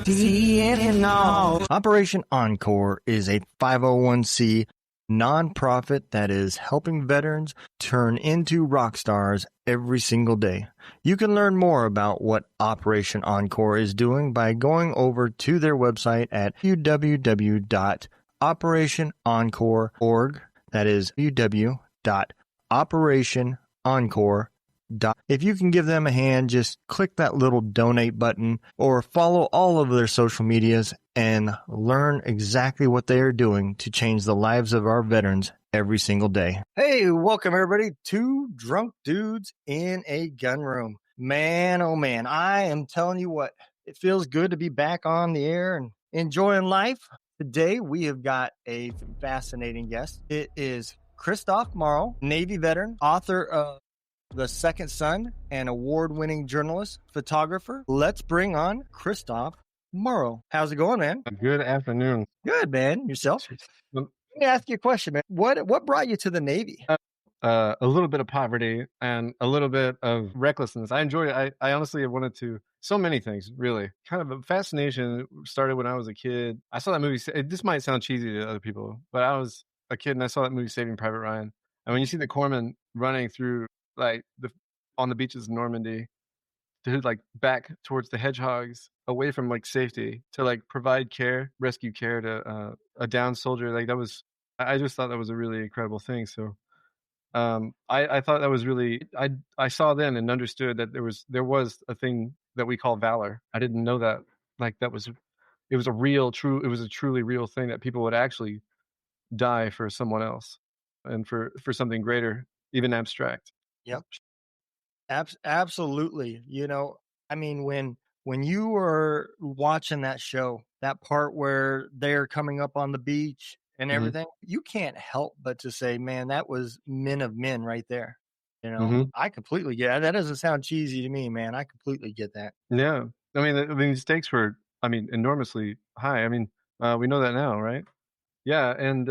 Operation Encore is a 501c nonprofit that is helping veterans turn into rock stars every single day. You can learn more about what Operation Encore is doing by going over to their website at www.operationencore.org. That is www.operationencore.org. If you can give them a hand, just click that little donate button or follow all of their social medias and learn exactly what they are doing to change the lives of our veterans every single day. Hey, welcome everybody to Drunk Dudes in a Gun Room. Man, oh man, I am telling you what, it feels good to be back on the air and enjoying life. Today we have got a fascinating guest. It is Kristoff Morrow, Navy veteran, author of The Second Son, and award-winning journalist, photographer. Let's bring on Kristoff Morrow. How's it going, man? Good afternoon. Good, man. Yourself? Let me ask you a question, man. What brought you to the Navy? A little bit of poverty and a little bit of recklessness. I enjoyed it. I honestly wanted to. So many things, really. Kind of a fascination started when I was a kid. I saw that movie. This might sound cheesy to other people, but I was a kid and I saw that movie Saving Private Ryan. And when you see the corpsman running through on the beaches of Normandy to back towards the hedgehogs, away from safety, to provide rescue care to a downed soldier, I just thought that was a really incredible thing. So I thought that was really, I saw then and understood that there was a thing that we call valor. I didn't know that it was a truly real thing, that people would actually die for someone else and for something greater, even abstract. Yep. Absolutely. I mean, when you were watching that show, that part where they're coming up on the beach and everything, you can't help but to say, man, that was men of men right there. I completely get it. That doesn't sound cheesy to me, man. I completely get that. Yeah. I mean, the stakes were, enormously high. I mean, we know that now, right? Yeah. And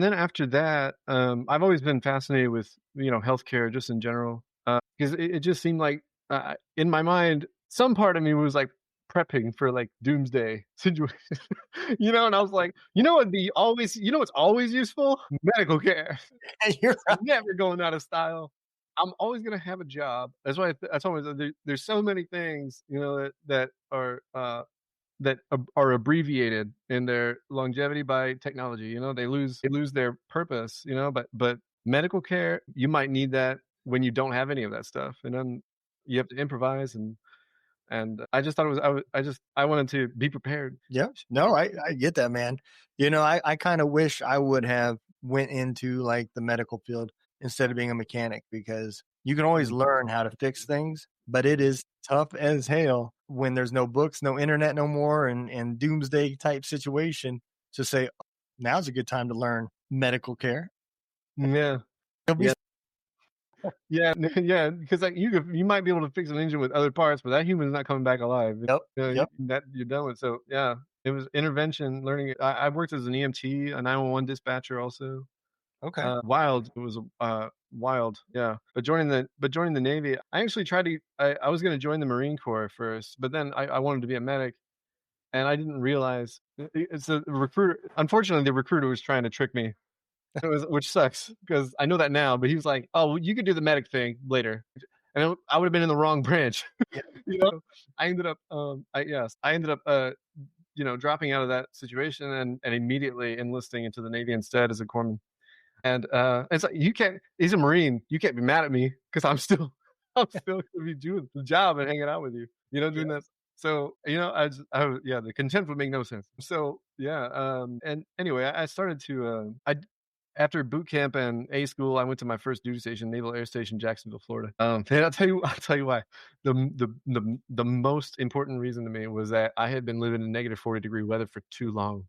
then after that, I've always been fascinated with, healthcare just in general, because it just seemed like in my mind, some part of me was prepping for doomsday situation, and I was like, what's always useful? Medical care. You're right. Never going out of style. I'm always going to have a job. That's why I told myself there's so many things, that are abbreviated in their longevity by technology. They lose their purpose, but medical care, you might need that when you don't have any of that stuff. And then you have to improvise and I just thought it was, I wanted to be prepared. Yeah. No, I get that, man. I kind of wish I would have went into the medical field instead of being a mechanic, because you can always learn how to fix things, but it is tough as hell when there's no books, no internet no more, and doomsday type situation to say, now's a good time to learn medical care. Yeah. Yeah, because you might be able to fix an engine with other parts, but that human's not coming back alive. Yep. That you're done with. So yeah, it was intervention, learning. I worked as an EMT, a 911 dispatcher, also. Okay. Wild. It was wild. Yeah. But joining the Navy, I actually tried to. I was going to join the Marine Corps first, but then I wanted to be a medic, and I didn't realize it's a recruiter. Unfortunately, the recruiter was trying to trick me. Which sucks because I know that now, but he was like, "Oh, well, you could do the medic thing later," and I would have been in the wrong branch. I ended up, dropping out of that situation and immediately enlisting into the Navy instead as a corpsman. And it's like, he's a Marine. You can't be mad at me because I'm still going to be doing the job and hanging out with you. Doing that. So, the contempt would make no sense. So, yeah. And anyway, I started to, after boot camp and A school, I went to my first duty station, Naval Air Station, Jacksonville, Florida. And I'll tell you why. The most important reason to me was that I had been living in negative 40-degree weather for too long.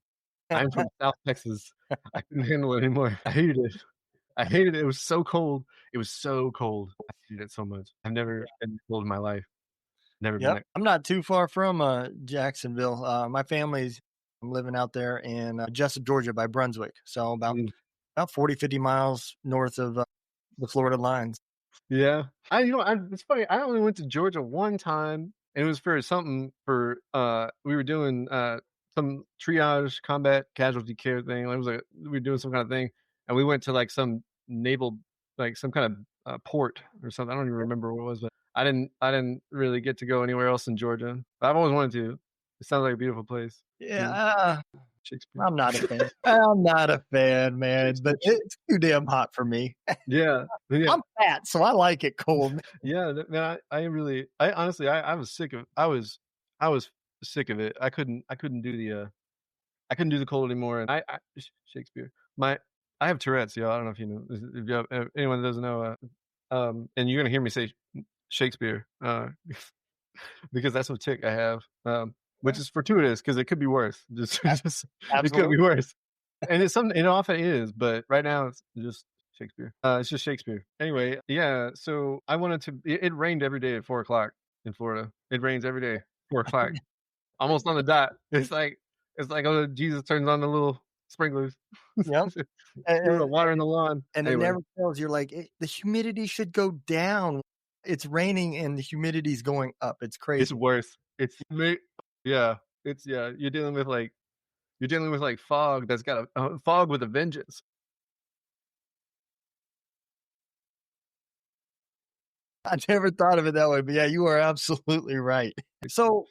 I'm from South Texas. I couldn't handle it anymore. I hated it. It was so cold. It was so cold. I hated it so much. I've never been cold in my life. Never been there. I'm not too far from Jacksonville. My family's living out there in Jessup, Georgia, by Brunswick. So about 40, 50 miles north of the Florida lines. Yeah. It's funny. I only went to Georgia one time and it was for something for we were doing some triage combat casualty care thing. It was like we were doing some kind of thing, and we went to like some naval, like some kind of port or something. I don't even remember what it was, but I didn't really get to go anywhere else in Georgia. But I've always wanted to. It sounds like a beautiful place. Yeah, Shakespeare. I'm not a fan. I'm not a fan, man, but it's too damn hot for me. Yeah, yeah. I'm fat, so I like it cold. Yeah, man, I honestly, I was sick of, I was sick of it. I couldn't do the cold anymore. And Shakespeare, I have Tourette's, y'all. I don't know if you know, if you have, anyone that doesn't know, and you're gonna hear me say Shakespeare, because that's what tick I have, which is fortuitous because it could be worse. Just it could be worse, and it's something. It often is, but right now it's just Shakespeare. It's just Shakespeare. Anyway, yeah. So I wanted to. It rained every day at 4 o'clock in Florida. It rains every day 4 o'clock, almost on the dot. It's like oh, Jesus turns on the little sprinklers. Yep. Threw the water in the lawn, and anyway. It never fails. You're like the humidity should go down. It's raining and the humidity's going up. It's crazy. It's worse. Yeah. You're dealing with like fog that's got a fog with a vengeance. I never thought of it that way, but yeah, you are absolutely right. So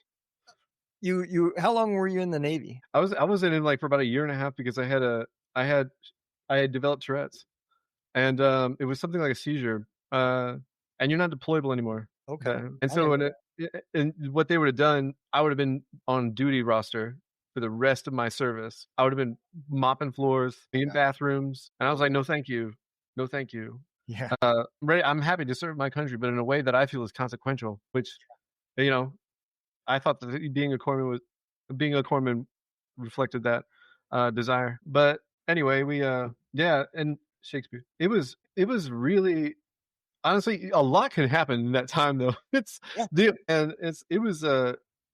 you how long were you in the Navy? I was in it like for about a year and a half because I had developed Tourette's, and it was something like a seizure, and you're not deployable anymore. Okay. And so and what they would have done, I would have been on duty roster for the rest of my service. I would have been mopping floors, in bathrooms, and I was like, no, thank you, no, thank you. Yeah. I'm happy to serve my country, but in a way that I feel is consequential. Which, I thought that being a corpsman reflected that desire. But anyway, and Shakespeare. It was really, honestly, a lot can happen in that time though. It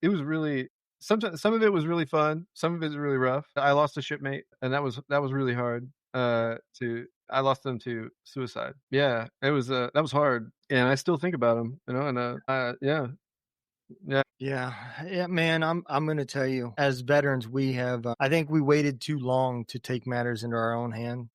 was really, sometimes some of it was really fun, some of it was really rough. I lost a shipmate, and that was really hard. I lost them to suicide. Yeah, it was that was hard, and I still think about him. Yeah, man. I'm going to tell you, as veterans, we have. I think we waited too long to take matters into our own hand,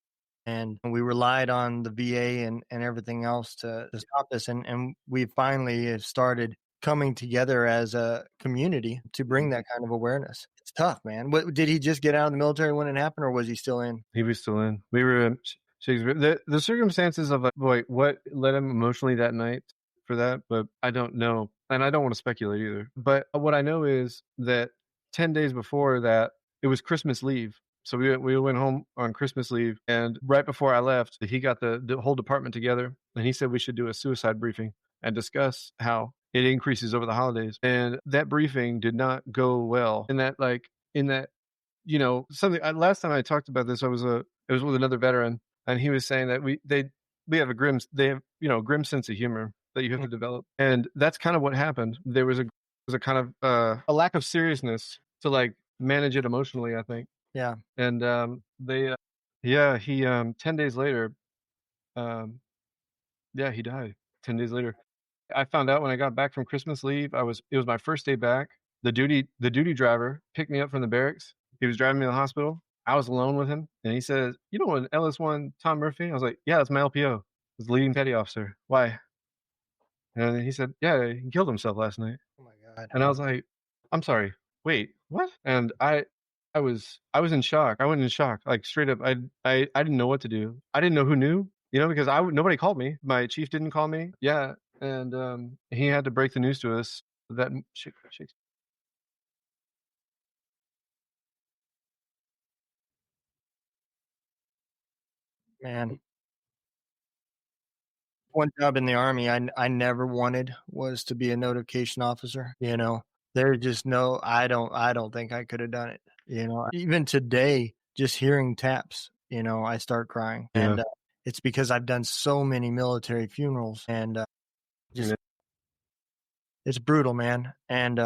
and we relied on the VA and everything else to stop this. And we finally have started coming together as a community to bring that kind of awareness. It's tough, man. Did he just get out of the military when it happened, or was he still in? He was still in. We were Shakespeare. The circumstances of what led him emotionally that night for that, but I don't know. And I don't want to speculate either. But what I know is that 10 days before that, it was Christmas leave. So we went home on Christmas leave, and right before I left, he got the whole department together, and he said we should do a suicide briefing and discuss how it increases over the holidays. And that briefing did not go well. Something. Last time I talked about this, it was with another veteran, and he was saying that we have a grim sense of humor that you have to develop, and that's kind of what happened. There was a kind of a lack of seriousness to like manage it emotionally, I think. Yeah. And he 10 days later, he died 10 days later. I found out when I got back from Christmas leave. It was my first day back. The duty driver picked me up from the barracks. He was driving me to the hospital. I was alone with him, and he said, "You know an LS1 Tom Murphy?" I was like, "Yeah, that's my LPO. He's the leading petty officer. Why?" And he said, "Yeah, he killed himself last night." Oh my God. And I was like, "I'm sorry. Wait, what?" And I was in shock. I went in shock, like straight up. I didn't know what to do. I didn't know who knew, because nobody called me. My chief didn't call me. Yeah, and he had to break the news to us that Man, one job in the Army I never wanted was to be a notification officer. There's just no. I don't think I could have done it. Even today, just hearing taps, I start crying, and it's because I've done so many military funerals, and it's brutal, man. And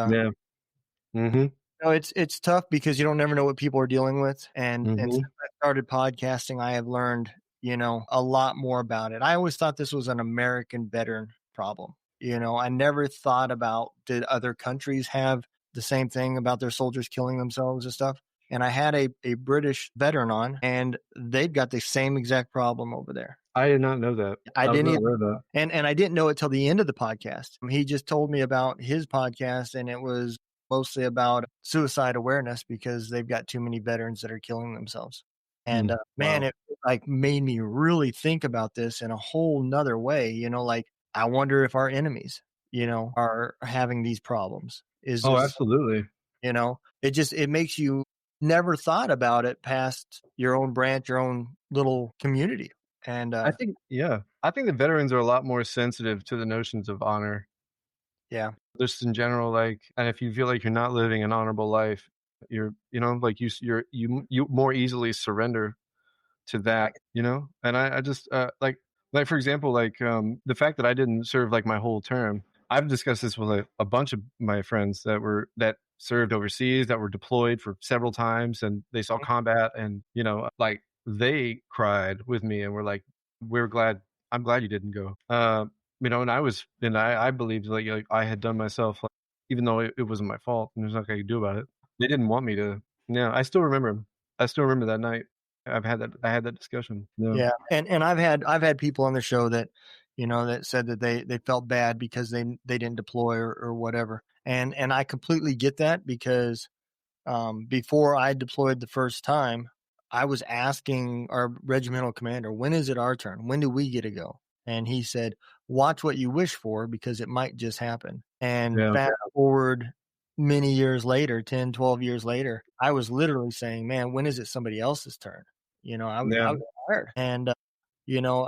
it's tough because you don't never know what people are dealing with, and since I started podcasting, I have learned a lot more about it. I always thought this was an American veteran problem. I never thought about, did other countries have the same thing about their soldiers killing themselves and stuff? And I had a British veteran on, and they've got the same exact problem over there. I did not know that. I was didn't not even, aware of that. and I didn't know it till the end of the podcast. He just told me about his podcast, and it was mostly about suicide awareness because they've got too many veterans that are killing themselves. And man, Wow. it like made me really think about this in a whole nother way. Like I wonder if our enemies, are having these problems. Is Oh, this, absolutely. it makes you never thought about it past your own branch, your own little community. And I think the veterans are a lot more sensitive to the notions of honor. yeah, Just in general, like, and if you feel like you're not living an honorable life, you're, like you more easily surrender to that, And I just like for example, like the fact that I didn't serve like my whole term. I've discussed this with a bunch of my friends that served overseas, that were deployed for several times, and they saw combat, and like they cried with me and were like, "We're glad. I'm glad you didn't go." And I believed like I had done myself, like, even though it wasn't my fault and there's nothing I could do about it. They didn't want me to. Yeah, I still remember 'em. I still remember that night. I had that discussion. yeah. And I've had people on the show that, that said that they felt bad because they didn't deploy or whatever. And I completely get that because before I deployed the first time, I was asking our regimental commander, when is it our turn? When do we get to go? And he said, watch what you wish for because it might just happen. And Yeah. fast forward many years later, 10, 12 years later, I was literally saying, man, when is it somebody else's turn? I was tired. And,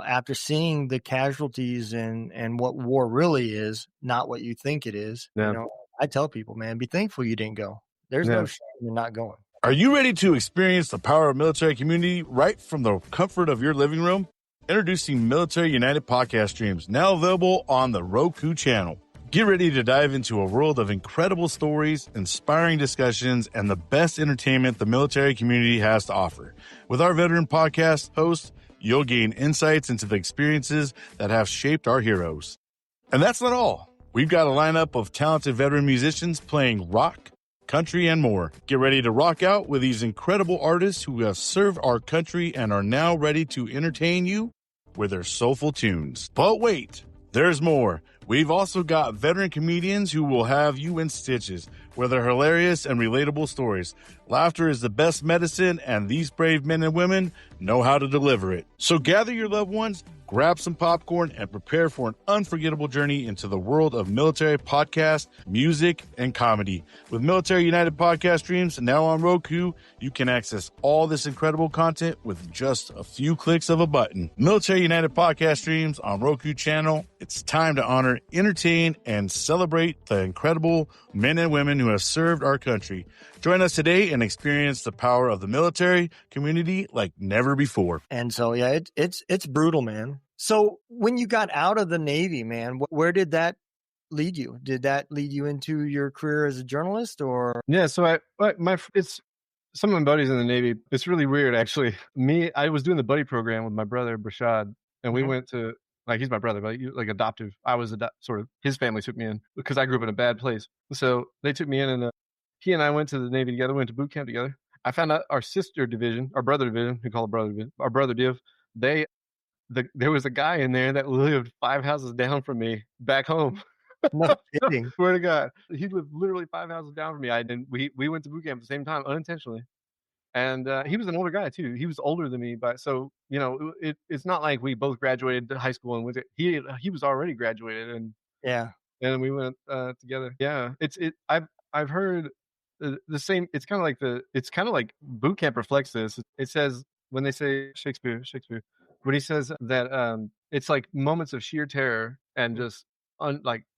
after seeing the casualties and what war really is, not what you think it is, Yeah. I tell people, man, be thankful you didn't go. There's no shame in not going. Are you ready to experience the power of military community right from the comfort of your living room? Introducing Military United podcast streams, now available on the Roku channel. Get ready to dive into a world of incredible stories, inspiring discussions, and the best entertainment the military community has to offer. With our veteran podcast hosts, you'll gain insights into the experiences that have shaped our heroes. And that's not all. We've got a lineup of talented veteran musicians playing rock, country, and more. Get ready to rock out with these incredible artists who have served our country and are now ready to entertain you with their soulful tunes. But wait, there's more. We've also got veteran comedians who will have you in stitches with their hilarious and relatable stories. Laughter is the best medicine, and these brave men and women know how to deliver it. So gather your loved ones, grab some popcorn, and prepare for an unforgettable journey into the world of military podcast, music, and comedy. With Military United podcast streams now on Roku, you can access all this incredible content with just a few clicks of a button. Military United podcast streams on Roku channel. It's time to honor, entertain, and celebrate the incredible men and women who have served our country. Join us today and experience the power of the military community like never before. And so, yeah, it's brutal, man. So when you got out of the Navy, man, where did that lead you? Did that lead you into your career as a journalist, or? Yeah. So it's some of my buddies in the Navy. It's really weird, actually. I was doing the buddy program with my brother Brashad, and we went to, like, he's my brother, but like adoptive. I was sort of, his family took me in because I grew up in a bad place. So they took me in, and he and I went to the Navy together, went to boot camp together. I found out our sister division, our brother division, we call it brother division, our brother div, there was a guy in there that lived 5 houses down from me back home. No kidding. Swear to God. He lived literally 5 houses down from me. We went to boot camp at the same time, unintentionally. And he was an older guy too. He was older than me, but so it's not like we both graduated high school and he was already graduated, and Yeah. and we went together. Yeah, I've heard the same. It's kind of like boot camp reflects this. It says, when they say Shakespeare, when he says that it's like moments of sheer terror and just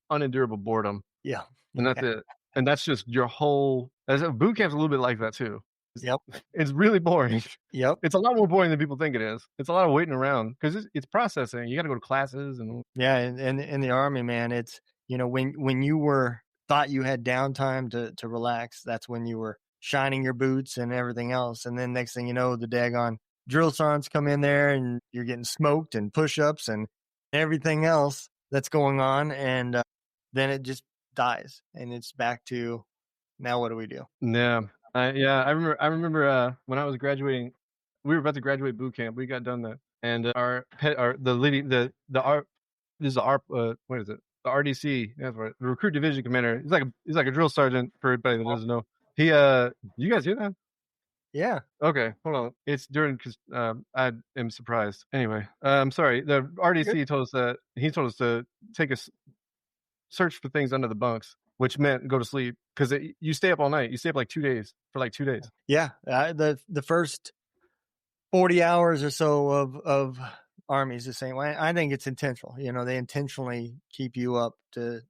unendurable boredom. Yeah. And that's it. And that's just your whole. Boot camp's a little bit like that too. Yep. It's really boring. Yep. It's a lot more boring than people think it is. It's a lot of waiting around because it's processing. You got to go to classes and. Yeah, and in the Army, man, it's when you thought you had downtime to relax, that's when you were shining your boots and everything else, and then next thing you know, the daggone drill sergeants come in there and you're getting smoked and push-ups and everything else that's going on, and then it just dies and it's back to now what do we do? Yeah. I remember when I was graduating, we were about to graduate boot camp. We got done that. And the leading, the R, this is the R, what is it? The RDC, that's right. The recruit division commander. He's like a drill sergeant for everybody that doesn't know. He, you guys hear that? Yeah. Okay, hold on. It's during, because I am surprised. Anyway, I'm sorry. The RDC told us that he told us to take a search for things under the bunks, which meant go to sleep because you stay up all night. You stay up like 2 days for like 2 days. Yeah. The first 40 hours or so of Army is the same way. I think it's intentional. You know, they intentionally keep you up to,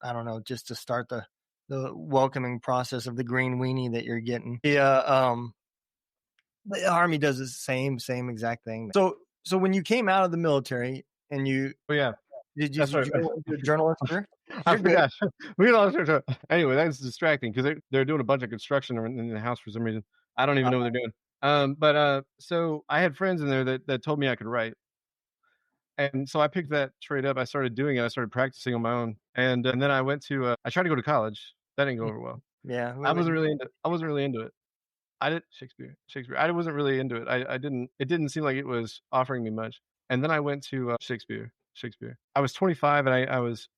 I don't know, just to start the welcoming process of the green weenie that you're getting. The Army does the same exact thing. So when you came out of the military and you, did you go into a journalist career? I forgot. Anyway, that's distracting because they're doing a bunch of construction in the house for some reason. I don't even know what they're doing. So I had friends in there that told me I could write. And so I picked that trade up. I started doing it. I started practicing on my own. And then I went to, I tried to go to college. That didn't go over well. Yeah. I wasn't really into it. I did Shakespeare. I wasn't really into it. It didn't seem like it was offering me much. And then I went to Shakespeare. I was 25 and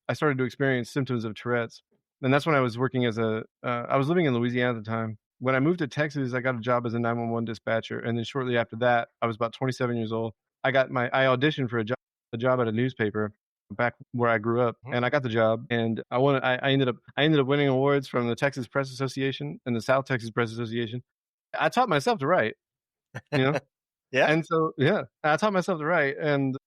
I started to experience symptoms of Tourette's. And that's when I was working as I was living in Louisiana at the time. When I moved to Texas, I got a job as a 911 dispatcher. And then shortly after that, I was about 27 years old. I auditioned for a job at a newspaper back where I grew up, and I got the job. And I ended up winning awards from the Texas Press Association and the South Texas Press Association. I taught myself to write, you know? Yeah. And so, I taught myself to write, and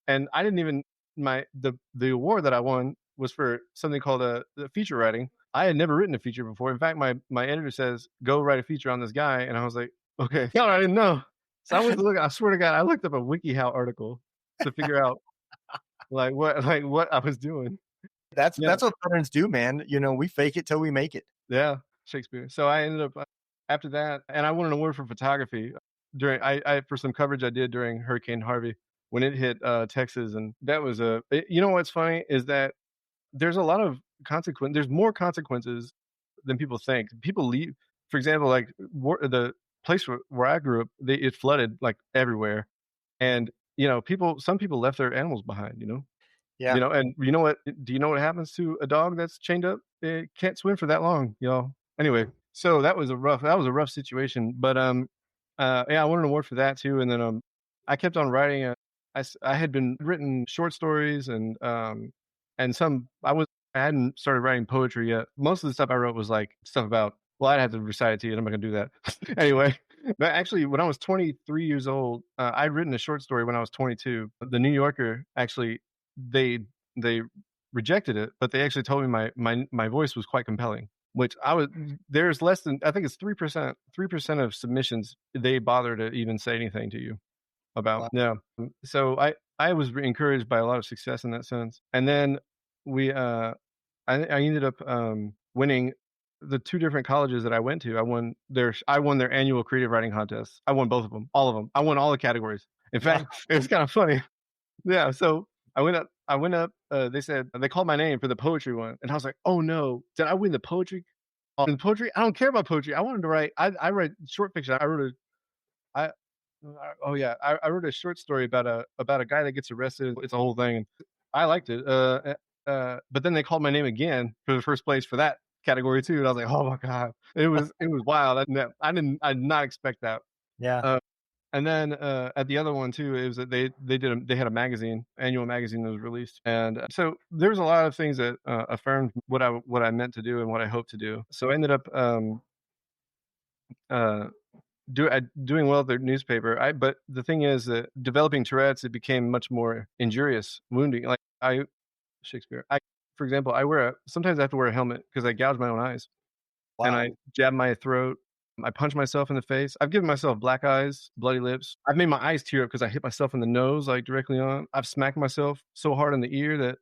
I didn't even, the award that I won was for something called the feature writing. I had never written a feature before. In fact, my editor says, go write a feature on this guy. And I was like, okay. God, I didn't know. So I went to look, I swear to God, I looked up a WikiHow article to figure out what I was doing. That's what veterans do, man. You know, we fake it till we make it. Yeah. Shakespeare. So I ended up after that, and I won an award for photography during for some coverage I did during Hurricane Harvey when it hit Texas, and that was you know what's funny is that there's a lot of consequence. There's more consequences than people think. People leave, for example, like the place where I grew up, it flooded like everywhere, and some people left their animals behind. Yeah. And you know what? Do you know what happens to a dog that's chained up? It can't swim for that long. Anyway. So that was a rough situation, but I won an award for that too. And then I kept on writing. I had been written short stories and some. I hadn't started writing poetry yet. Most of the stuff I wrote was like stuff about. Well, I'd have to recite it to you, and I'm not gonna do that anyway. But actually, when I was 23 years old, I'd written a short story when I was 22. The New Yorker actually they rejected it, but they actually told me my voice was quite compelling. Which there's less than, I think it's 3% of submissions they bother to even say anything to you about. Wow. Yeah. So I was encouraged by a lot of success in that sense. And then I ended up winning the two different colleges that I went to. I won their annual creative writing contests. I won both of them, all of them. I won all the categories. In fact, it was kind of funny. Yeah. So I went up. They said they called my name for the poetry one, and I was like, "Oh no, did I win the poetry? In poetry, I don't care about poetry. I wanted to write. I write short fiction. I wrote I wrote a short story about a guy that gets arrested. It's a whole thing. I liked it. But then they called my name again for the first place for that category too, and I was like, "Oh my God, it was wild. I did not expect that." Yeah. And then at the other one too, it was that they had a magazine, annual magazine that was released, and so there's a lot of things that affirmed what I meant to do and what I hoped to do. So I ended up doing well at the newspaper. But the thing is that developing Tourette's, it became much more injurious, wounding. Like for example, sometimes I have to wear a helmet because I gouge my own eyes, and I jab my throat. I punch myself in the face. I've given myself black eyes, bloody lips. I've made my eyes tear up because I hit myself in the nose, like directly on. I've smacked myself so hard in the ear that,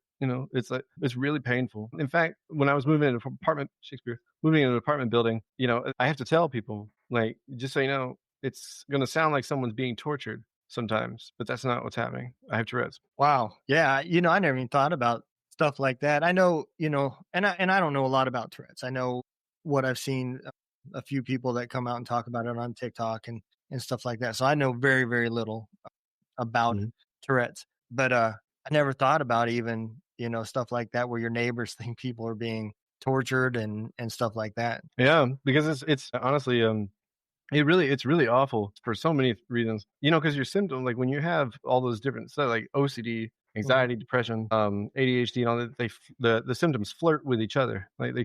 it's really painful. In fact, when I was moving into an apartment building, I have to tell people, like, just so you know, it's going to sound like someone's being tortured sometimes, but that's not what's happening. I have Tourette's. Wow. Yeah. I never even thought about stuff like that. I know, and I don't know a lot about Tourette's. I know what I've seen, a few people that come out and talk about it on TikTok and stuff like that. So I know very, very little about Mhm. Tourette's, but I never thought about even, stuff like that where your neighbors think people are being tortured and stuff like that. Yeah, because it's honestly, it's really awful for so many reasons. Because your symptom, like when you have all those different stuff, like OCD, Mhm. anxiety, depression, ADHD, and all that, the symptoms flirt with each other. Like they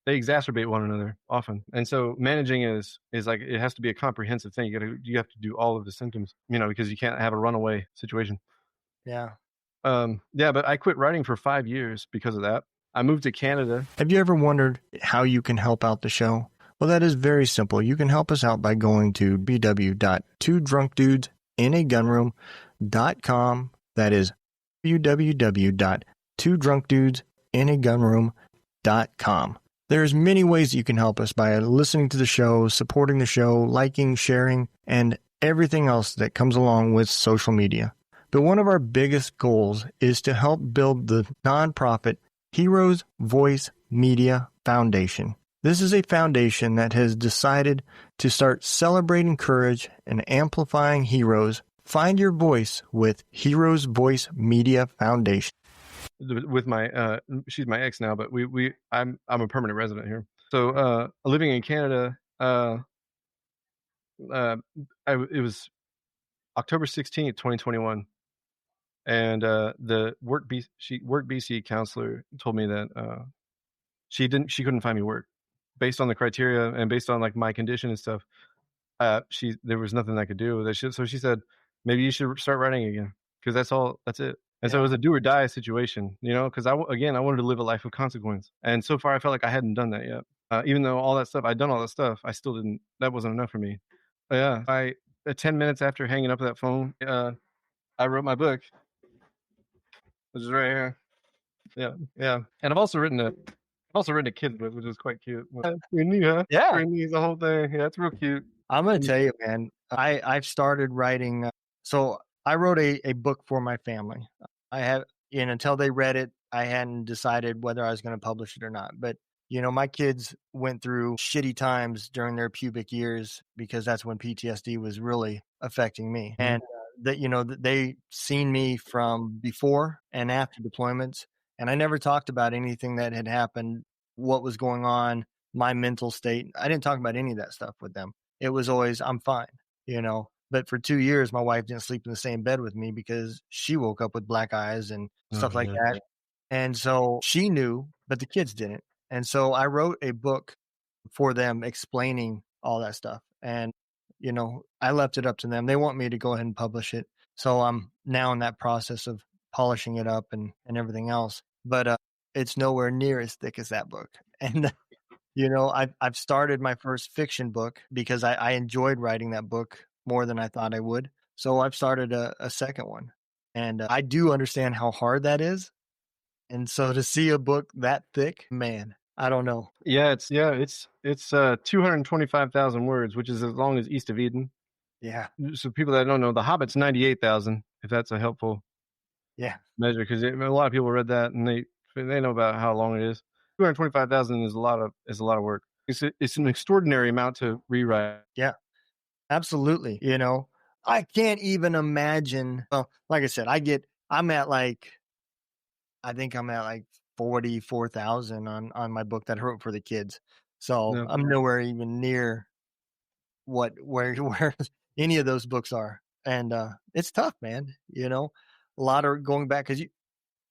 exacerbate one another often. And so managing is like it has to be a comprehensive thing. You have to do all of the symptoms, because you can't have a runaway situation. Yeah. Yeah, but I quit writing for 5 years because of that. I moved to Canada. Have you ever wondered how you can help out the show? Well, that is very simple. You can help us out by going to www.twodrunkdudesinAgunroom.com. That is www.twodrunkdudesinAgunroom.com. There's many ways you can help us by listening to the show, supporting the show, liking, sharing, and everything else that comes along with social media. But one of our biggest goals is to help build the nonprofit Heroes Voice Media Foundation. This is a foundation that has decided to start celebrating courage and amplifying heroes. Find your voice with Heroes Voice Media Foundation. With my she's my ex now, but I'm a permanent resident here. So living in Canada, it was October 16th, 2021, and the Work BC counselor told me that she couldn't find me work based on the criteria and based on like my condition and stuff. There was nothing I could do. So she said, maybe you should start writing again because that's it. And so it was a do or die situation, because I wanted to live a life of consequence. And so far I felt like I hadn't done that yet. Even though I'd done all that stuff, I still didn't, that wasn't enough for me. But yeah, 10 minutes after hanging up that phone, I wrote my book, which is right here. Yeah. Yeah. And I've also written a kid's book, which is quite cute. Yeah. Brittany's the whole thing. Yeah, it's real cute. I'm going to tell you, man, I've started writing. So I wrote a book for my family. I have, and until they read it, I hadn't decided whether I was going to publish it or not. But, my kids went through shitty times during their pubic years because that's when PTSD was really affecting me. Mhm. And they seen me from before and after deployments. And I never talked about anything that had happened, what was going on, my mental state. I didn't talk about any of that stuff with them. It was always, I'm fine, But for 2 years, my wife didn't sleep in the same bed with me because she woke up with black eyes and stuff like that. And so she knew, but the kids didn't. And so I wrote a book for them explaining all that stuff. And, I left it up to them. They want me to go ahead and publish it. So I'm now in that process of polishing it up and everything else. But it's nowhere near as thick as that book. And I've started my first fiction book because I enjoyed writing that book more than I thought I would. So I've started a second one. And I do understand how hard that is. And so to see a book that thick, man, I don't know. Yeah, it's 225,000 words, which is as long as East of Eden. Yeah. So people that don't know, The Hobbit's 98,000, if that's a helpful measure, because a lot of people read that and they know about how long it is. 225,000 is a lot of work. It's an extraordinary amount to rewrite. Yeah, absolutely. I can't even imagine. Well, like I said, I think I'm at like 44,000 on my book that I wrote for the kids. So Yeah. I'm nowhere even near where any of those books are. And it's tough, man. A lot of going back because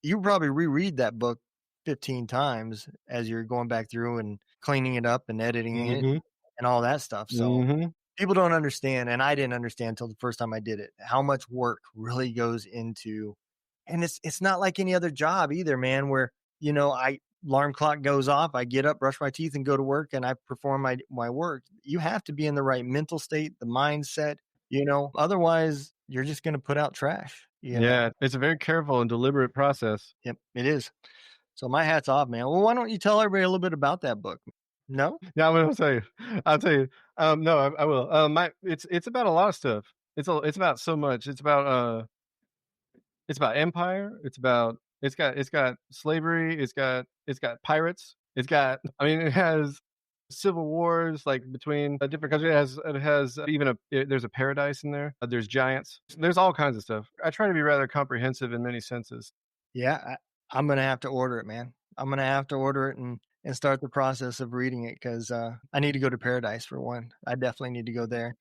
you probably reread that book 15 times as you're going back through and cleaning it up and editing it and all that stuff. So people don't understand, and I didn't understand until the first time I did it, how much work really goes into. And it's not like any other job either, man, where, alarm clock goes off, I get up, brush my teeth and go to work and I perform my work. You have to be in the right mental state, the mindset, otherwise you're just going to put out trash. Yeah, it's a very careful and deliberate process. Yep, it is. So my hat's off, man. Well, why don't you tell everybody a little bit about that book? No? Yeah, I'm gonna tell you. I'll tell you. No, I will. It's about a lot of stuff. It's about so much. It's about empire. It's it's got slavery, it's got pirates, it has civil wars like between different countries. It has there's a paradise in there. There's giants. There's all kinds of stuff. I try to be rather comprehensive in many senses. Yeah, I'm gonna have to order it, man. I'm gonna have to order it and start the process of reading it because I need to go to paradise for one. I definitely need to go there.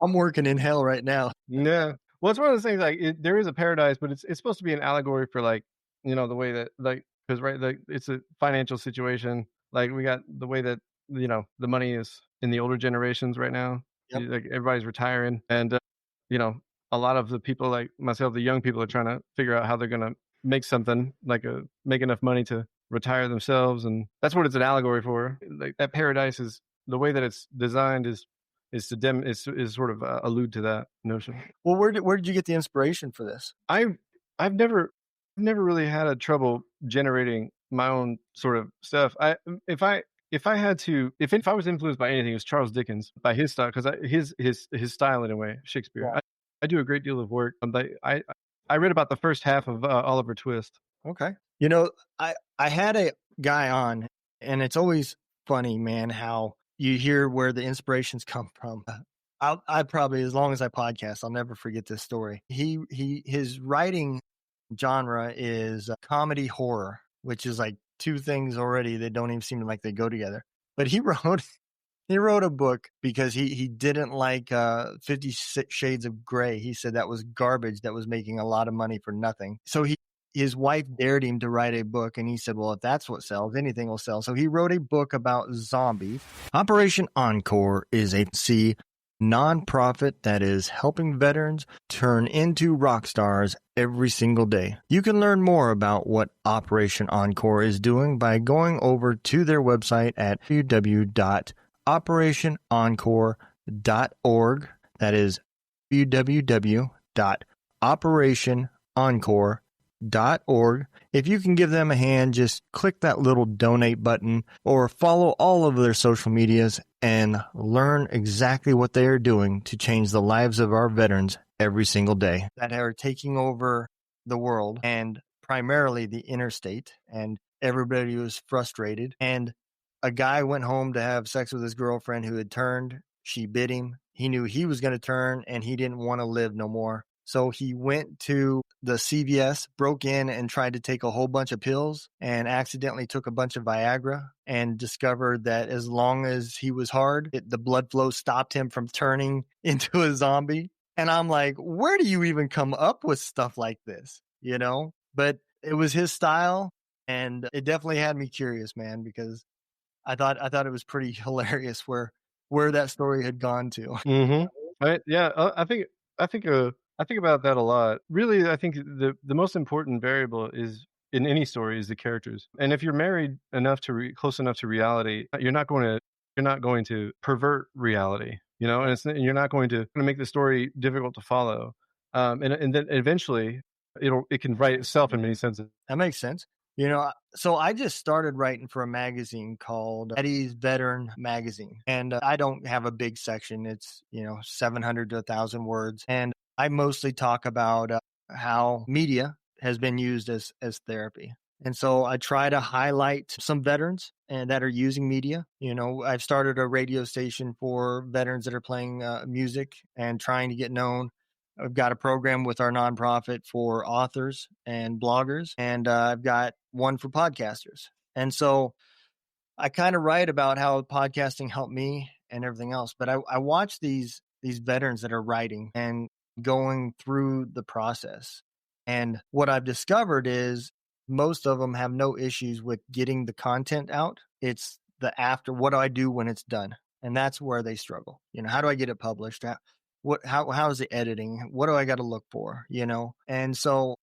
I'm working in hell right now. Yeah. Well, it's one of those things like there is a paradise, but it's supposed to be an allegory for like, the way that like, because right, like it's a financial situation. Like we got the way that, the money is in the older generations right now. Yep. Like everybody's retiring and, you know, a lot of the people like myself, the young people are trying to figure out how they're going to make something make enough money to retire themselves. And that's what it's an allegory for. Like that paradise is the way that it's designed is sort of allude to that notion. Well, where did you get the inspiration for this? I've never really had a trouble generating my own sort of stuff. If I was influenced by anything, it was Charles Dickens by his style because his style in a way, Shakespeare. Yeah. I do a great deal of work. But I read about the first half of Oliver Twist. Okay. I had a guy on, and it's always funny, man, how you hear where the inspirations come from. I probably, as long as I podcast, I'll never forget this story. His writing genre is comedy horror, which is like two things already that don't even seem like they go together. But he wrote a book because he didn't like 50 Shades of Grey. He said that was garbage that was making a lot of money for nothing. So his wife dared him to write a book, and he said, well, if that's what sells, anything will sell. So he wrote a book about zombies. Operation Encore is a nonprofit that is helping veterans turn into rock stars every single day. You can learn more about what Operation Encore is doing by going over to their website at www.operationencore.org. That is www.operationencore.org. If you can give them a hand, just click that little donate button or follow all of their social medias and learn exactly what they are doing to change the lives of our veterans every single day that are taking over the world and primarily the interstate. And everybody was frustrated. And a guy went home to have sex with his girlfriend who had turned. She bit him. He knew he was going to turn and he didn't want to live no more. So he went to the CVS, broke in and tried to take a whole bunch of pills and accidentally took a bunch of Viagra and discovered that as long as he was hard, the blood flow stopped him from turning into a zombie. And I'm like, where do you even come up with stuff like this? But it was his style and it definitely had me curious, man, because I thought it was pretty hilarious where that story had gone to. Mm-hmm. I think about that a lot. Really, I think the most important variable is in any story is the characters. And if you're married enough to close enough to reality, you're not going to pervert reality, and you're not going to make the story difficult to follow. And then eventually it can write itself in many senses. That makes sense. So I just started writing for a magazine called Eddie's Veteran Magazine. And I don't have a big section. It's, 700 to 1,000 words. And I mostly talk about how media has been used as therapy. And so I try to highlight some veterans and that are using media. I've started a radio station for veterans that are playing music and trying to get known. I've got a program with our nonprofit for authors and bloggers, and I've got one for podcasters. And so I kind of write about how podcasting helped me and everything else. But I watch these veterans that are writing and going through the process. And what I've discovered is most of them have no issues with getting the content out. It's the after, what do I do when it's done? And that's where they struggle. How do I get it published? How is the editing? What do I got to look for? And so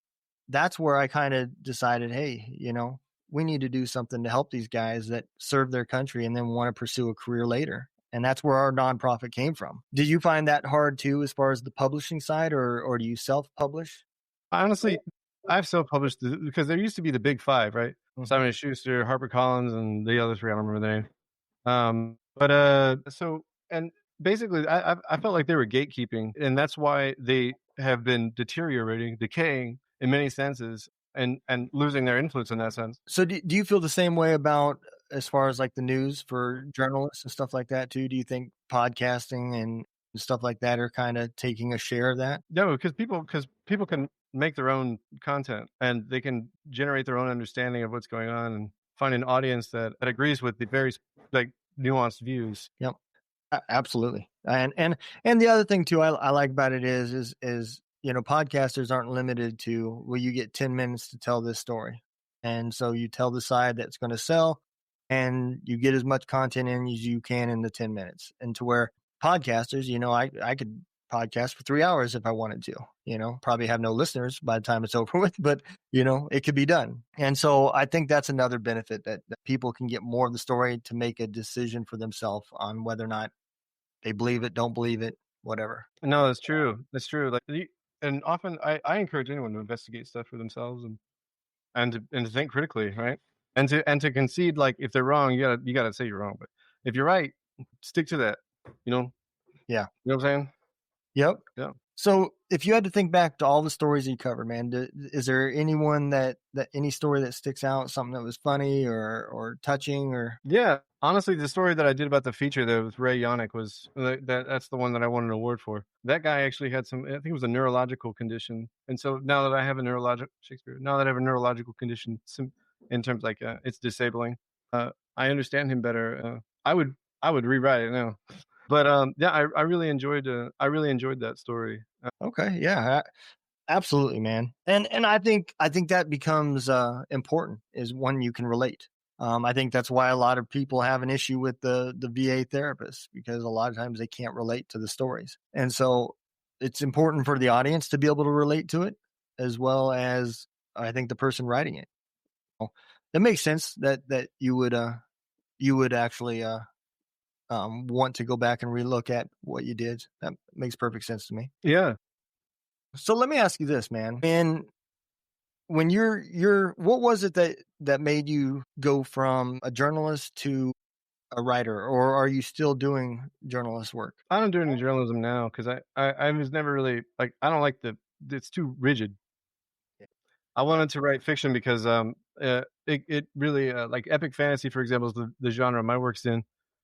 that's where I kind of decided, hey, we need to do something to help these guys that serve their country and then want to pursue a career later. And that's where our nonprofit came from. Did you find that hard too, as far as the publishing side, or do you self-publish? Honestly, I've self-published because there used to be the big five, right? Mm-hmm. Simon & Schuster, HarperCollins, and the other three. I don't remember their name. And basically, I felt like they were gatekeeping, and that's why they have been decaying in many senses. and losing their influence in that sense. So do you feel the same way about as far as like the news for journalists and stuff like that too? Do you think podcasting and stuff like that are kind of taking a share of that? No, because people can make their own content and they can generate their own understanding of what's going on and find an audience that agrees with the very like nuanced views. Yep. Absolutely. And the other thing too, I like about it is, podcasters aren't limited to, well, you get 10 minutes to tell this story. And so you tell the side that's going to sell and you get as much content in as you can in the 10 minutes. And to where podcasters, I could podcast for 3 hours if I wanted to, probably have no listeners by the time it's over with, but it could be done. And so I think that's another benefit that people can get more of the story to make a decision for themselves on whether or not they believe it, don't believe it, whatever. No, that's true. That's true. Like, and often I encourage anyone to investigate stuff for themselves and to think critically, right? And to concede, like, if they're wrong, you gotta say you're wrong. But if you're right, stick to that. Yeah. You know what I'm saying? Yep. Yeah. So if you had to think back to all the stories you covered, man, is there anyone that any story that sticks out, something that was funny or touching or? Yeah, honestly, the story that I did about the feature that was Ray Yannick was that's the one that I won an award for. That guy actually had I think it was a neurological condition. And so now that I have a neurological condition in terms like it's disabling, I understand him better. I would rewrite it now. But I really enjoyed that story. Okay, yeah, absolutely, man. And I think that becomes important is when you can relate. I think that's why a lot of people have an issue with the VA therapists, because a lot of times they can't relate to the stories. And so it's important for the audience to be able to relate to it, as well as I think the person writing it. That makes sense that you would actually want to go back and relook at what you did. That makes perfect sense to me. Yeah. So let me ask you this, man. And when you're what was it that made you go from a journalist to a writer, or are you still doing journalist work? I don't do any journalism now because I was never really like, I don't like it's too rigid. I wanted to write fiction because it really like epic fantasy, for example, is the genre my work's in.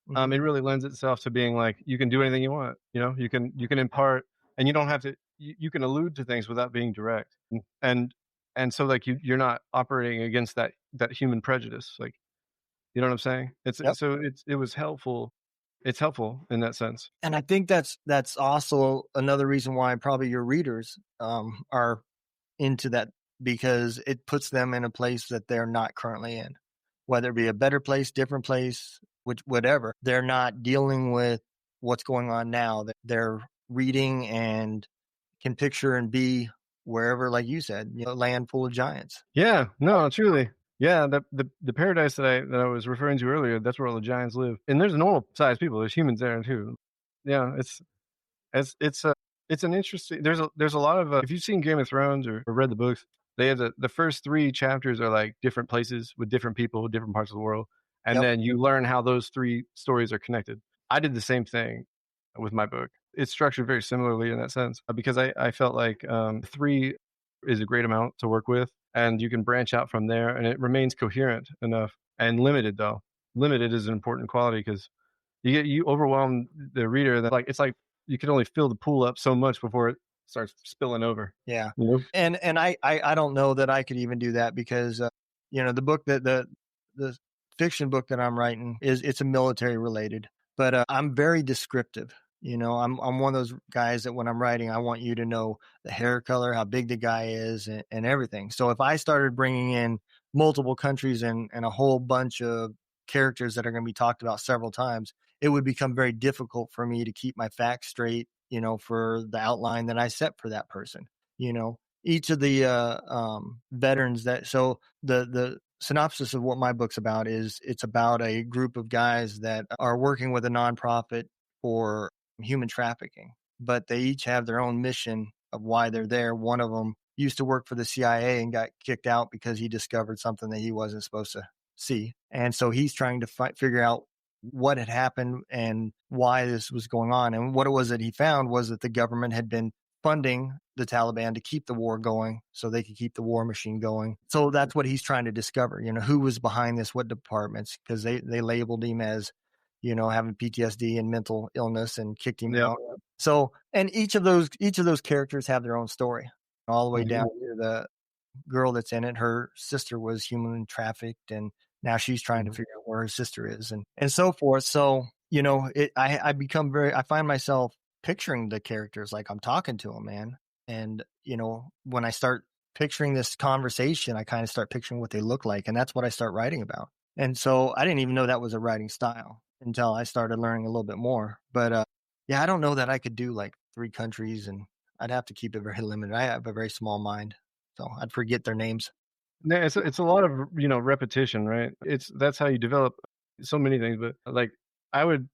It really lends itself to being like, you can do anything you want, you can impart, and you don't have to, you can allude to things without being direct. And so like you're not operating against that human prejudice. Like, you know what I'm saying? It was helpful. It's helpful in that sense. And I think that's also another reason why probably your readers are into that, because it puts them in a place that they're not currently in, whether it be a better place, different place, whatever. They're not dealing with what's going on now. They're reading and can picture and be wherever, like you said, land full of giants. Yeah, no, truly. Yeah, the paradise that I was referring to earlier, that's where all the giants live. And there's normal sized people. There's humans there too. Yeah, it's an interesting. There's a lot of if you've seen Game of Thrones or read the books, they have the first 3 chapters are like different places with different people, different parts of the world, and then you learn how those 3 stories are connected. I did the same thing with my book. It's structured very similarly in that sense because I felt like 3 is a great amount to work with, and you can branch out from there, and it remains coherent enough. And limited though, limited is an important quality because you overwhelm the reader. That it's like you can only fill the pool up so much before it starts spilling over. Yeah, and I don't know that I could even do that because the book that the fiction book that I'm writing it's a military related, but I'm very descriptive. I'm one of those guys that when I'm writing, I want you to know the hair color, how big the guy is, and everything. So if I started bringing in multiple countries and a whole bunch of characters that are going to be talked about several times, it would become very difficult for me to keep my facts straight, for the outline that I set for that person. Each of the veterans so the synopsis of what my book's about is it's about a group of guys that are working with a nonprofit for human trafficking, but they each have their own mission of why they're there. One of them used to work for the CIA and got kicked out because he discovered something that he wasn't supposed to see. And so he's trying to figure out what had happened and why this was going on. And what it was that he found was that the government had been funding the Taliban to keep the war going so they could keep the war machine going. So that's what he's trying to discover, who was behind this, what departments, because they labeled him as, having PTSD and mental illness and kicked him out. So, and each of those characters have their own story, all the way down to the girl that's in it. Her sister was human trafficked, and now she's trying to figure out where her sister is, and so forth. So, I find myself picturing the characters like I'm talking to them, man. And, when I start picturing this conversation, I kind of start picturing what they look like. And that's what I start writing about. And so I didn't even know that was a writing style until I started learning a little bit more. But I don't know that I could do like 3 countries, and I'd have to keep it very limited. I have a very small mind, so I'd forget their names. Yeah, it's a lot of repetition, right? That's how you develop so many things. But like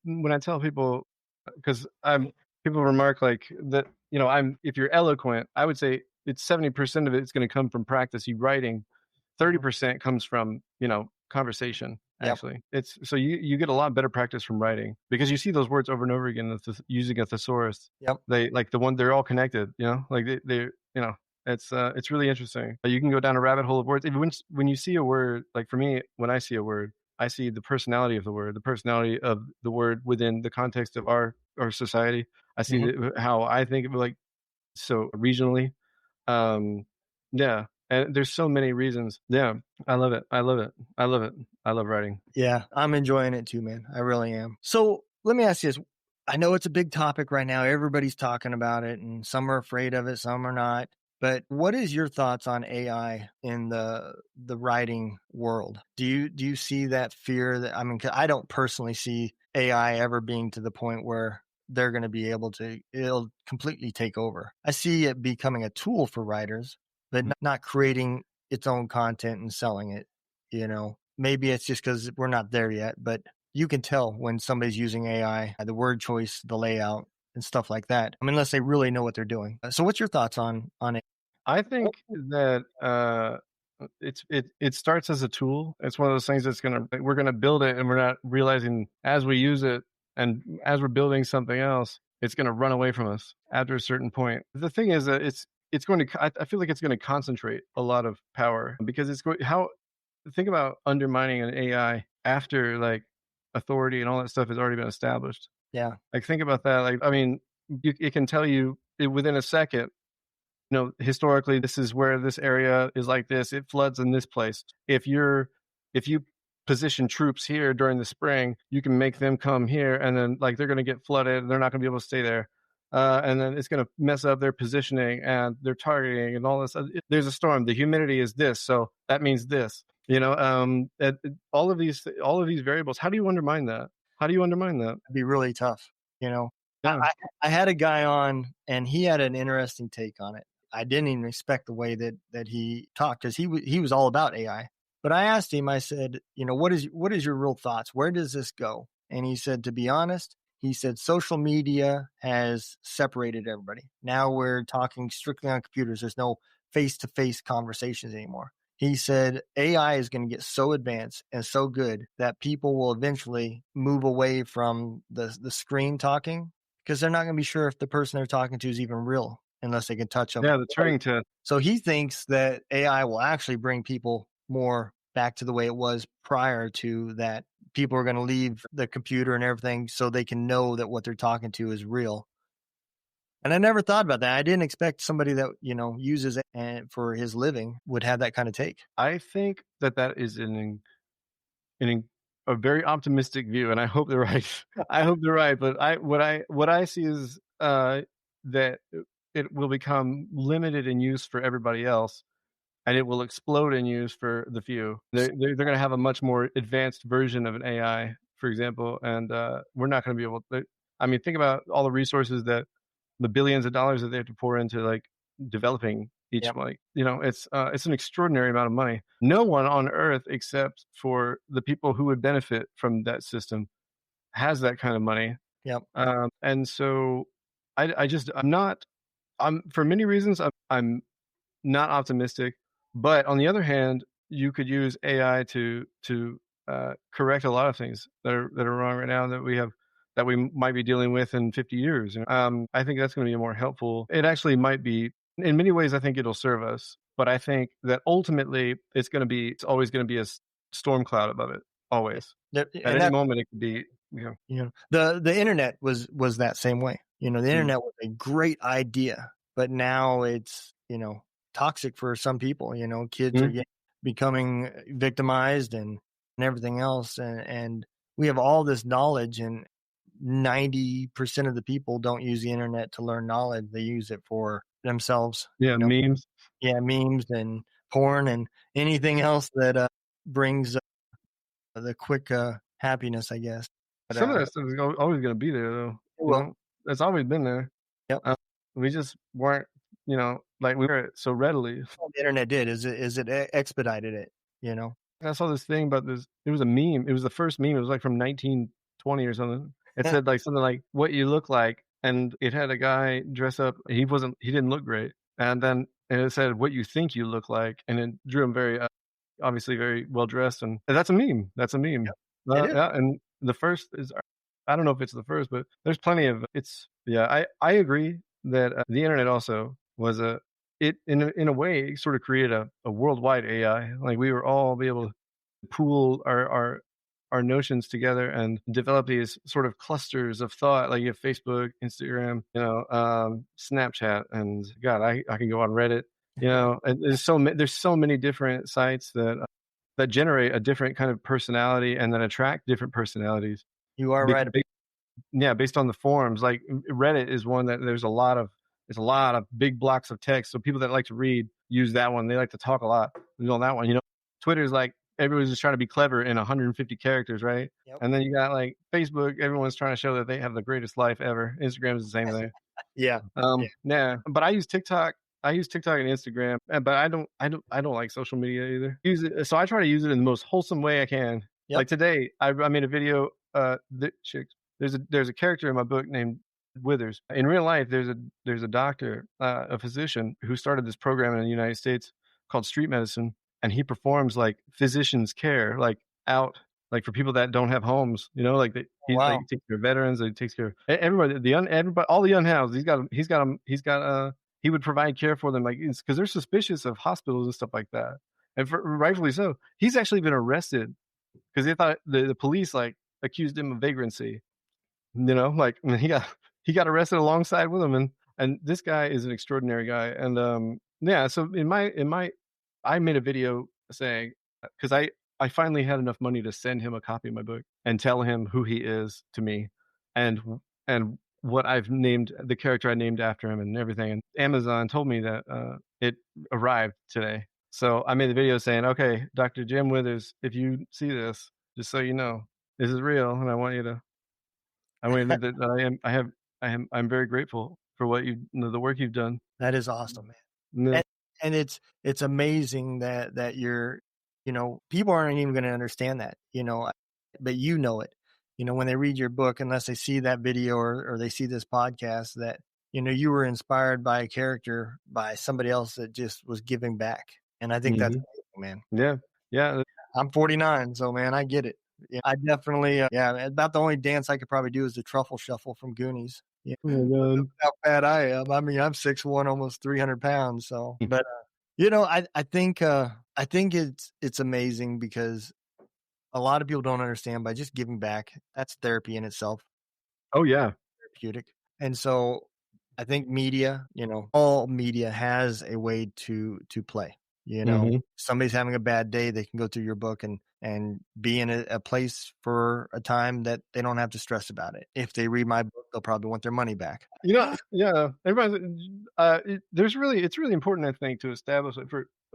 when I tell people, because people remark like that, if you're eloquent, I would say it's 70% of it's going to come from practice. You writing, 30% comes from conversation. Actually, it's so you get a lot better practice from writing because you see those words over and over again. Using a thesaurus, they like they're all connected. Like they it's really interesting. You can go down a rabbit hole of words. When you see a word, like for me, when I see a word, I see the personality of the word, the personality of the word within the context of our society. I see how I think of it, like so regionally. Yeah. And there's so many reasons. Yeah. I love it. I love it. I love it. I love writing. Yeah. I'm enjoying it too, man. I really am. So let me ask you this. I know it's a big topic right now. Everybody's talking about it, and some are afraid of it, some are not. But what is your thoughts on AI in the writing world? Do you see that fear that, 'cause I don't personally see AI ever being to the point where they're going to be able to, it'll completely take over. I see it becoming a tool for writers, but not creating its own content and selling it. Maybe it's just because we're not there yet, but you can tell when somebody's using AI, the word choice, the layout, and stuff like that. unless they really know what they're doing. So what's your thoughts on it? I think that it starts as a tool. It's one of those things we're gonna build it, and we're not realizing as we use it and as we're building something else, it's gonna run away from us after a certain point. The thing is that it's going to. I feel like it's going to concentrate a lot of power because think about undermining an AI after like authority and all that stuff has already been established. Yeah. Like think about that. Like it can tell you within a second. Historically, this is where this area is like this. It floods in this place. If you position troops here during the spring, you can make them come here, and then like they're going to get flooded. They're not going to be able to stay there, and then it's going to mess up their positioning and their targeting and all this. There's a storm. The humidity is this, so that means this. All of these variables. How do you undermine that? It'd be really tough. Yeah. I had a guy on, and he had an interesting take on it. I didn't even expect the way that he talked, because he was all about AI. But I asked him, I said, what is your real thoughts? Where does this go? And he said, to be honest, he said, social media has separated everybody. Now we're talking strictly on computers. There's no face-to-face conversations anymore. He said AI is going to get so advanced and so good that people will eventually move away from the screen talking, because they're not going to be sure if the person they're talking to is even real unless they can touch them. Yeah, the Turing test. So he thinks that AI will actually bring people more back to the way it was prior to that. People are going to leave the computer and everything so they can know that what they're talking to is real. And I never thought about that. I didn't expect somebody that, uses it for his living would have that kind of take. I think that is a very optimistic view, and I hope they're right. I hope they're right. But what I see is that it will become limited in use for everybody else, and it will explode in use for the few. They're going to have a much more advanced version of an AI, for example, and we're not going to be able to. Think about all the resources that the billions of dollars that they have to pour into like developing each one. It's an extraordinary amount of money. No one on earth, except for the people who would benefit from that system, has that kind of money. Yep. And so I'm for many reasons, I'm not optimistic, but on the other hand, you could use AI to correct a lot of things that are wrong right now, that we have that we might be dealing with in 50 years. I think that's going to be more helpful. It actually might be, in many ways, I think it'll serve us. But I think that ultimately it's always going to be a storm cloud above it, always. At any moment, it could be, the internet was that same way. The internet was a great idea, but now it's, toxic for some people. Kids are becoming victimized and everything else. And we have all this knowledge, and 90% of the people don't use the internet to learn knowledge. They use it for themselves. Yeah, memes. Yeah, memes and porn and anything else that brings the quick happiness, I guess. But, some of that stuff is always going to be there, though. It's always been there. Yep. We just weren't, like we were so readily. What the internet did is it expedited it. I saw this thing about this. It was a meme. It was the first meme. It was like from 1920 or something. It said like something like "what you look like," and it had a guy dress up. He didn't look great, and it said "what you think you look like," and it drew him very obviously very well dressed, and that's a meme. That's a meme. Yep. And the first is, I don't know if it's the first, but there's plenty of it's. Yeah, I agree that the internet also was in a way sort of created a worldwide AI. Like we were all be able to pool our notions together and develop these sort of clusters of thought. Like you have Facebook, Instagram, Snapchat, and God, I can go on Reddit. And there's so many different sites that generate a different kind of personality and then attract different personalities. You are right. Based on the forums. Like Reddit is one that there's a lot of big blocks of text. So people that like to read use that one. They like to talk a lot on that one. Twitter's like everybody's just trying to be clever in 150 characters, right? Yep. And then you got like Facebook. Everyone's trying to show that they have the greatest life ever. Instagram is the same thing. Yeah. But I use TikTok. I use TikTok and Instagram, but I don't like social media either. So I try to use it in the most wholesome way I can. Yep. Like today, I made a video. There's a character in my book named Withers. In real life, there's a doctor, a physician who started this program in the United States called street medicine, and he performs like physician's care, like out, like for people that don't have homes. He like takes care of veterans. He takes care of everybody, all the unhoused. He would provide care for them, like because they're suspicious of hospitals and stuff like that, and rightfully so. He's actually been arrested because they thought the police like accused him of vagrancy. Like he got arrested alongside with him, and this guy is an extraordinary guy. And so I made a video saying, because I finally had enough money to send him a copy of my book and tell him who he is to me, and what I've named the character I named after him and everything. And Amazon told me that it arrived today. So I made the video saying, okay, Dr. Jim Withers, if you see this, just so you know, this is real, and I want you to know that I'm very grateful for what the work you've done. That is awesome, man. And it's amazing that you're, people aren't even going to understand that, but it. When they read your book, unless they see that video or they see this podcast, that, you were inspired by a character, by somebody else that just was giving back. And I think that's amazing, man. Yeah. I'm 49, so man, I get it. Yeah, I definitely, about the only dance I could probably do is the truffle shuffle from Goonies. Yeah. How fat I am. I mean, I'm 6'1", almost 300 pounds. So, but, I think it's amazing because a lot of people don't understand by just giving back. That's therapy in itself. Oh yeah. Therapeutic. And so I think media, all media has a way to play. Somebody's having a bad day, they can go through your book and be in a place for a time that they don't have to stress about it. If they read my book, they'll probably want their money back. Yeah. Everybody, it's really important, I think, to establish it.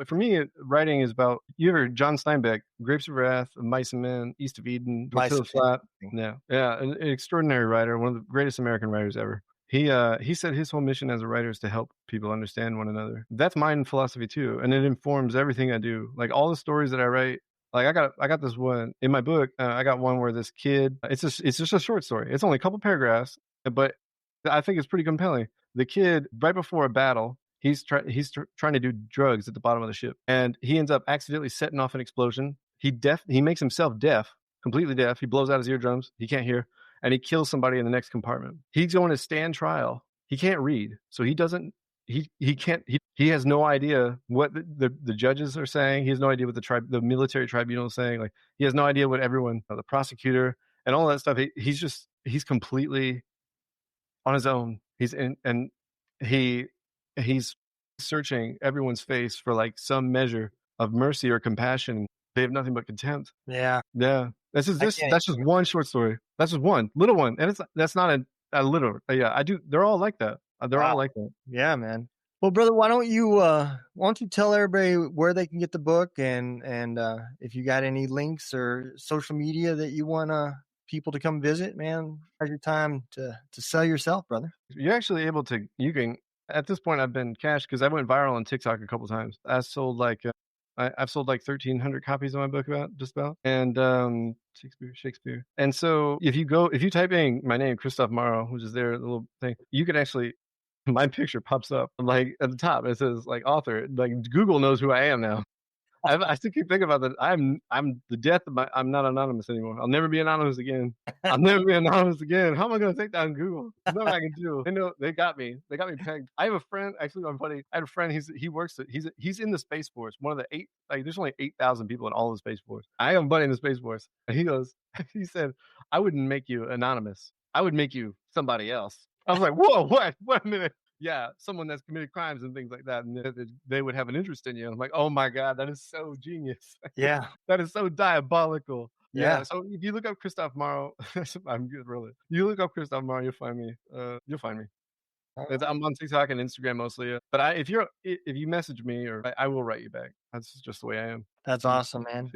For me, writing is about, you ever John Steinbeck, Grapes of Wrath, Mice and Men, East of Eden, Tortilla Flat. Yeah, an extraordinary writer, one of the greatest American writers ever. He said his whole mission as a writer is to help people understand one another. That's my philosophy too, and it informs everything I do. Like all the stories that I write, like I got this one in my book. I got one where this kid. It's just a short story. It's only a couple paragraphs, but I think it's pretty compelling. The kid, right before a battle, he's trying to do drugs at the bottom of the ship, and he ends up accidentally setting off an explosion. He makes himself deaf, completely deaf. He blows out his eardrums. He can't hear. and he kills somebody in the next compartment. He's going to stand trial. He can't read, so he doesn't. He can't. He has no idea what the judges are saying. He has no idea what the military tribunal is saying. Like, he has no idea what everyone, the prosecutor, and all that stuff. He's completely on his own. He's searching everyone's face for like some measure of mercy or compassion. They have nothing but contempt. Yeah. That's just one short story. That's just one little one, and that's not a little. Yeah, I do. They're all like that. They're all like that. Yeah, man. Well, brother, why don't you tell everybody where they can get the book, and if you got any links or social media that you want people to come visit, man, now's your time to sell yourself, brother. You're actually able to. You can. At this point, I've been cashed because I went viral on TikTok a couple times. I've sold like 1,300 copies of my book and Shakespeare. And so if you type in my name, Kristoff Morrow, which is there, the little thing, you can actually, my picture pops up like at the top. It says like author. Like, Google knows who I am now. I still keep thinking about that. I'm the death of I'm not anonymous anymore. I'll never be anonymous again. How am I going to take down Google? There's nothing I can do. They know they got me. They got me pegged. I have a friend. Actually, I'm funny. I had a friend. He's in the Space Force. One of the 8. Like, there's only 8,000 people in all the Space Force. I have a buddy in the Space Force, and he said, I wouldn't make you anonymous. I would make you somebody else. I was like, whoa, what? Wait a minute. Yeah, someone that's committed crimes and things like that, and they would have an interest in you. I'm like, oh my God, that is so genius. Yeah. That is so diabolical. Yeah. So if you look up Kristoff Morrow, I'm good, really. You look up Kristoff Morrow, you'll find me. I'm on TikTok and Instagram mostly. But if you message me, or I will write you back. That's just the way I am. That's awesome, man.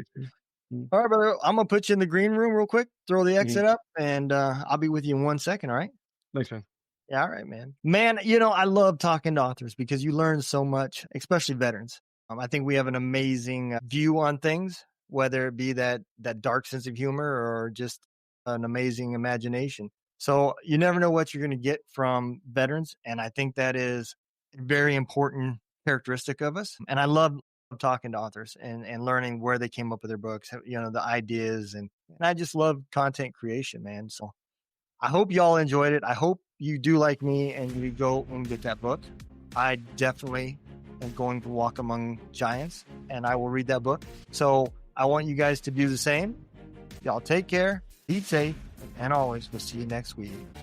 All right, brother. I'm gonna put you in the green room real quick. Throw the exit up, and I'll be with you in 1 second. All right. Thanks, man. Yeah, all right, man. Man, I love talking to authors because you learn so much, especially veterans. I think we have an amazing view on things, whether it be that dark sense of humor or just an amazing imagination. So you never know what you're going to get from veterans. And I think that is a very important characteristic of us. And I love talking to authors and learning where they came up with their books, the ideas. And I just love content creation, man. So I hope y'all enjoyed it. I hope you do like me and you go and get that book. I definitely am going to walk among giants and I will read that book. So I want you guys to do the same. Y'all take care, be safe, and always we'll see you next week.